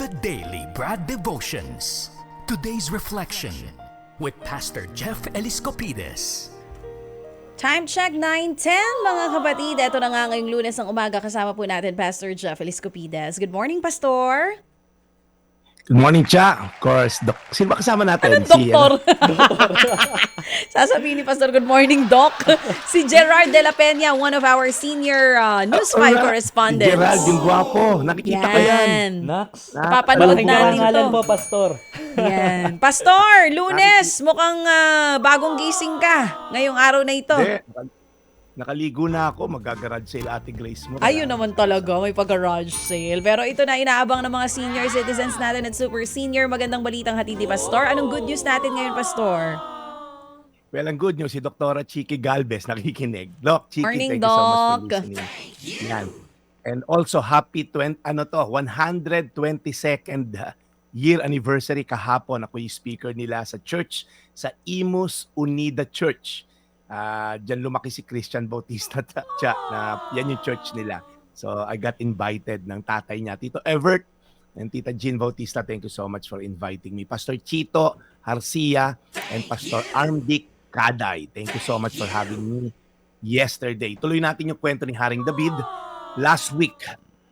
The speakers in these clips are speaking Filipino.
The Daily Brad Devotions. Today's reflection with Pastor Jeff Eliscopides. Time check 9:10 mga kapatid. Ito na nga ngayong Lunes ng umaga kasama po natin Pastor Jeff Eliscopides. Good morning, Pastor. Good morning, Cha. Of course, sino ba kasama natin? Doktor. Sasabihin ni Pastor, good morning, Doc. Si Gerard de la Peña, one of our senior News 5 correspondents. Gerald, yung gwapo. Nakikita ko yan. Nax. Papanood Malaking natin karangalan to. po, Pastor. Yan. Pastor, Lunes, mukhang bagong gising ka ngayong araw na ito. Hindi, nakaligo na ako. Magagarage sale Ate Grace mo. Ayun naman talaga, may pag-garage sale. Pero ito na inaabang ng mga senior citizens natin at super senior. Magandang balitang hatid ni Pastor. Anong good news natin ngayon, Pastor? Well, ang good news, si Dr. Chiki Galvez nakikinig. Doc, Chiki, Morning, thank you so much Doc. for listening. Yan. And also, happy 122nd year anniversary kahapon. Ako yung speaker nila sa church, sa Imus Unida Church. Diyan lumaki si Christian Bautista na yan yung church nila. So I got invited ng tatay niya, Tito Evert and Tita Jean Bautista. Thank you so much for inviting me. Pastor Chito Harcia and Pastor Armdick Kaday. Thank you so much for having me yesterday. Tuloy natin yung kwento ni Haring David. Last week,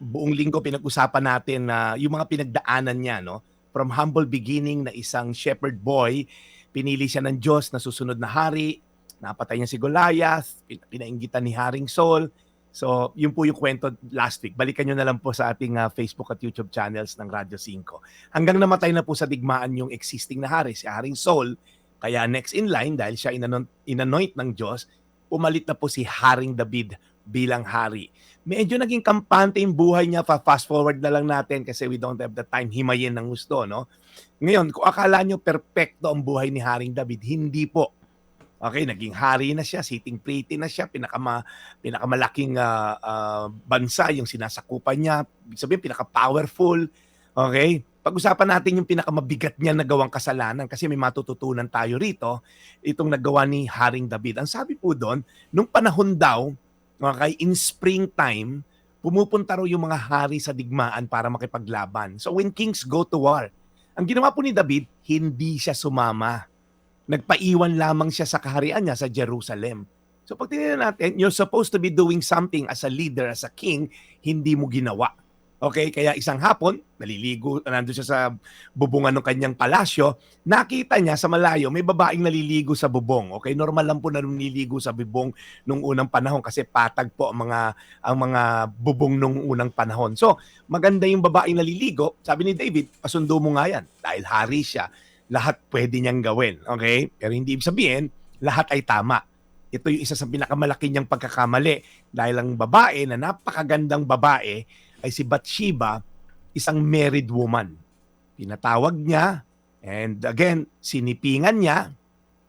buong linggo pinag-usapan natin yung mga pinagdaanan niya, no? From humble beginning na isang shepherd boy, pinili siya ng Diyos na susunod na hari. Napatay niya si Goliath, pinainggitan ni Haring Saul. So, yun po yung kwento last week. Balikan nyo na lang po sa ating Facebook at YouTube channels ng Radyo 5. Hanggang namatay na po sa digmaan yung existing na hari, si Haring Saul. Kaya next in line, dahil siya inanoint ng Diyos, pumalit na po si Haring David bilang hari. Medyo naging kampante yung buhay niya. Fast forward na lang natin kasi we don't have the time himayin ng gusto, no? Ngayon, kung akala nyo perfecto ang buhay ni Haring David, hindi po. Okay, naging hari na siya, sitting pretty na siya, pinakamalaking bansa yung sinasakupan niya, ibig sabihin pinaka-powerful. Okay? Pag-usapan natin yung pinakamabigat niya nagawang kasalanan kasi may matututunan tayo rito, itong nagawa ni Haring David. Ang sabi po doon, nung panahon daw, okay, in springtime, pumupunta raw yung mga hari sa digmaan para makipaglaban. So when kings go to war, ang ginawa po ni David, hindi siya sumama. Nagpaiwan lamang siya sa kaharian niya sa Jerusalem. So pag tinignan natin, you're supposed to be doing something as a leader, as a king, hindi mo ginawa. Okay, kaya isang hapon, naliligo, nandun siya sa bubungan ng kanyang palasyo, nakita niya sa malayo, may babaeng naliligo sa bubong. Okay, normal lang po na naliligo sa bubong nung unang panahon kasi patag po ang mga bubong nung unang panahon. So, maganda yung babaeng naliligo. Sabi ni David, pasundo mo nga yan dahil hari siya. Lahat pwede niyang gawin, okay? Pero hindi ibig sabihin, lahat ay tama. Ito yung isa sa pinakamalaki niyang pagkakamali dahil ang babae na napakagandang babae ay si Bathsheba, isang married woman. Pinatawag niya, and again, sinipingan niya,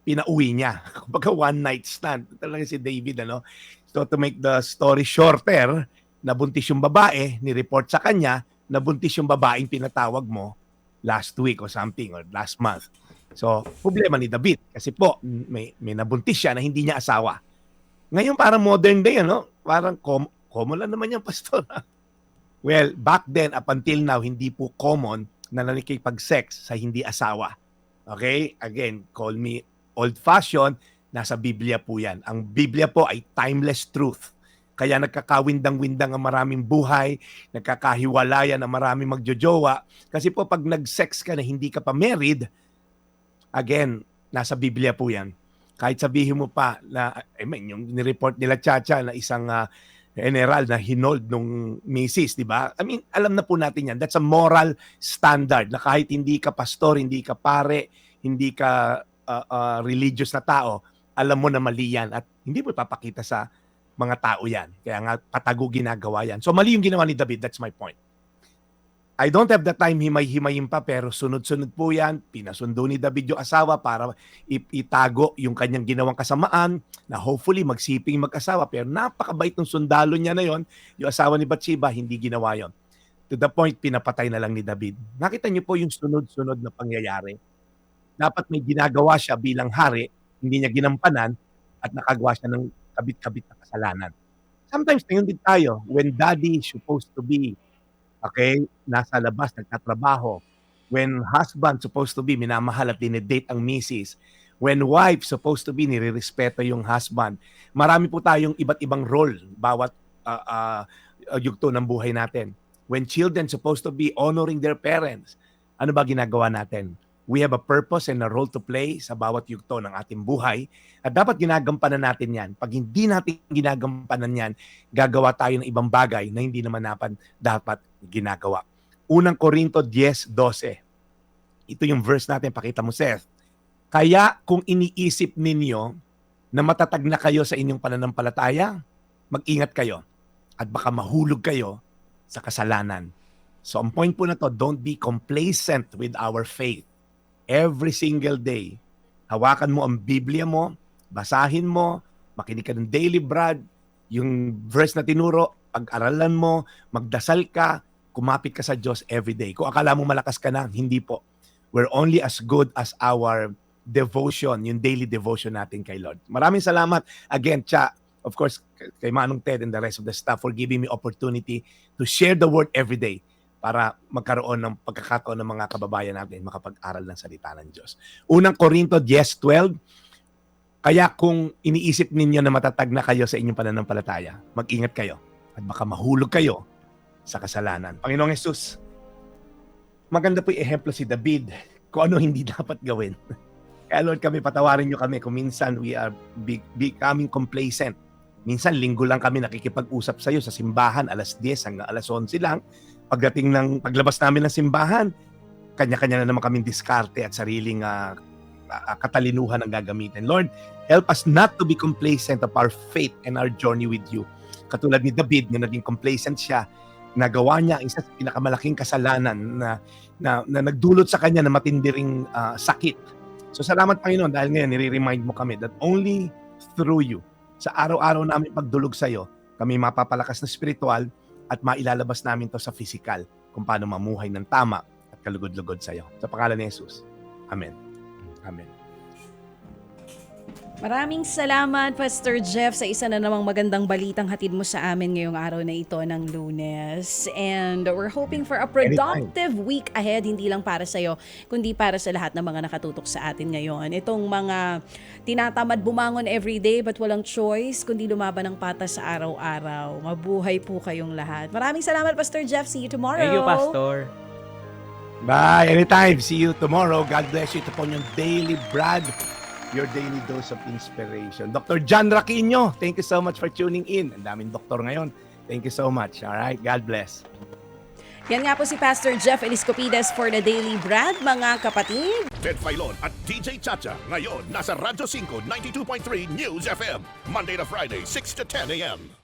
pinauwi niya. Kumbaga one night stand. Talaga si David, ano? So to make the story shorter, nabuntis yung babae, ni-report sa kanya, nabuntis yung babaeng pinatawag mo, last week or something or last month. So, problema ni David kasi po may nabuntis siya na hindi niya asawa. Ngayon parang modern day, ano? Parang common lang naman yan, pastor. Well, back then up until now hindi po common na nakikipag-sex sa hindi asawa. Okay? Again, call me old-fashioned, nasa Biblia po yan. Ang Biblia po ay timeless truth. Kaya nagkakawindang-windang ang maraming buhay, nagkakahiwalayan ang maraming magjojowa. Kasi po pag nag-sex ka na hindi ka pa married, again, nasa Biblia po yan. Kahit sabihin mo pa na, yung nireport nila Chacha na isang general na hinold nung misis, di ba? I mean, alam na po natin yan. That's a moral standard na kahit hindi ka pastor, hindi ka pare, hindi ka religious na tao, alam mo na mali yan at hindi mo ipapakita sa mga tao yan. Kaya nga patago ginagawa yan. So mali yung ginawa ni David, that's my point. I don't have the time himay-himayin pa pero sunod-sunod po yan. Pinasundo ni David yung asawa para itago yung kanyang ginawang kasamaan na hopefully magsiping mag-asawa. Pero napakabait ng sundalo niya na yon. Yung asawa ni Bathsheba, hindi ginawa yon. To the point, pinapatay na lang ni David. Nakita niyo po yung sunod-sunod na pangyayari. Dapat may ginagawa siya bilang hari, hindi niya ginampanan at nakagawa siya ng kabit-kabit na kasalanan. Sometimes ngayon din tayo, when daddy is supposed to be Okay? Nasa labas, nagtatrabaho. When husband supposed to be minamahal at dinedate ang misis. When wife supposed to be nirerespeto yung husband. Marami po tayong iba't ibang role bawat yugto ng buhay natin. When children supposed to be honoring their parents, ano ba ginagawa natin? We have a purpose and a role to play sa bawat yugto ng ating buhay at dapat ginagampanan natin yan. Pag hindi natin ginagampanan yan, gagawa tayo ng ibang bagay na hindi naman dapat ginagawa. Unang Korinto 10:12. Ito yung verse natin, pakita mo, Seth. Kaya kung iniisip ninyo na matatag na kayo sa inyong pananampalataya, mag-ingat kayo at baka mahulog kayo sa kasalanan. So ang point po na to, don't be complacent with our faith. Every single day, hawakan mo ang Biblia mo, basahin mo, makinig ka ng Daily Bread, yung verse na tinuro, pag-aralan mo, magdasal ka, kumapit ka sa Diyos every day. Kung akala mo malakas ka na, hindi po. We're only as good as our devotion, yung daily devotion natin kay Lord. Maraming salamat. Again, Cha, of course, kay Manong Ted and the rest of the staff for giving me opportunity to share the word every day para magkaroon ng pagkakataon ng mga kababayan natin makapag-aral ng salita ng Diyos. Unang Korinto 10:12, kaya kung iniisip ninyo na matatag na kayo sa inyong pananampalataya, mag-ingat kayo at baka mahulog kayo sa kasalanan. Panginoong Jesus, maganda po yung ehemplo si David kung ano hindi dapat gawin. Kaya Lord, patawarin nyo kami kung minsan we are becoming complacent. Minsan linggo lang kami nakikipag-usap sa iyo sa simbahan, alas 10 hanggang alas 11 lang. Pagdating ng paglabas namin ng simbahan, kanya-kanya na naman kaming diskarte at sariling katalinuhan ang gagamitin. Lord, help us not to be complacent of our faith and our journey with you. Katulad ni David, na naging complacent siya, nagawa niya ang isa sa pinakamalaking kasalanan na nagdulot sa kanya na matindi ring sakit. So salamat Panginoon dahil ngayon nire-remind mo kami that only through you, sa araw-araw namin pagdulog sa iyo, kami mapapalakas na spiritual at mailalabas namin to sa physical kung paano mamuhay ng tama at kalugod-lugod sa iyo. Sa pangalan ni Jesus. Amen. Amen. Maraming salamat, Pastor Jeff, sa isa na namang magandang balitang hatid mo sa amin ngayong araw na ito ng Lunes. And we're hoping for a productive week ahead, hindi lang para sa'yo, kundi para sa lahat ng mga nakatutok sa atin ngayon. Itong mga tinatamad bumangon everyday but walang choice, kundi lumaban ng patas sa araw-araw. Mabuhay po kayong lahat. Maraming salamat, Pastor Jeff. See you tomorrow. Thank you, Pastor. Bye. Anytime. See you tomorrow. God bless you. Ito po yung Daily Bread, your daily dose of inspiration. Dr. John Raquinho, thank you so much for tuning in. Ang daming doktor ngayon. Thank you so much. All right? God bless. Yan nga po si Pastor Jeff Eliscopides for the Daily Bread, mga kapatid. Ted Filon at DJ Chacha. Ngayon, nasa Radyo 5, 92.3 News FM. Monday to Friday, 6 to 10 a.m.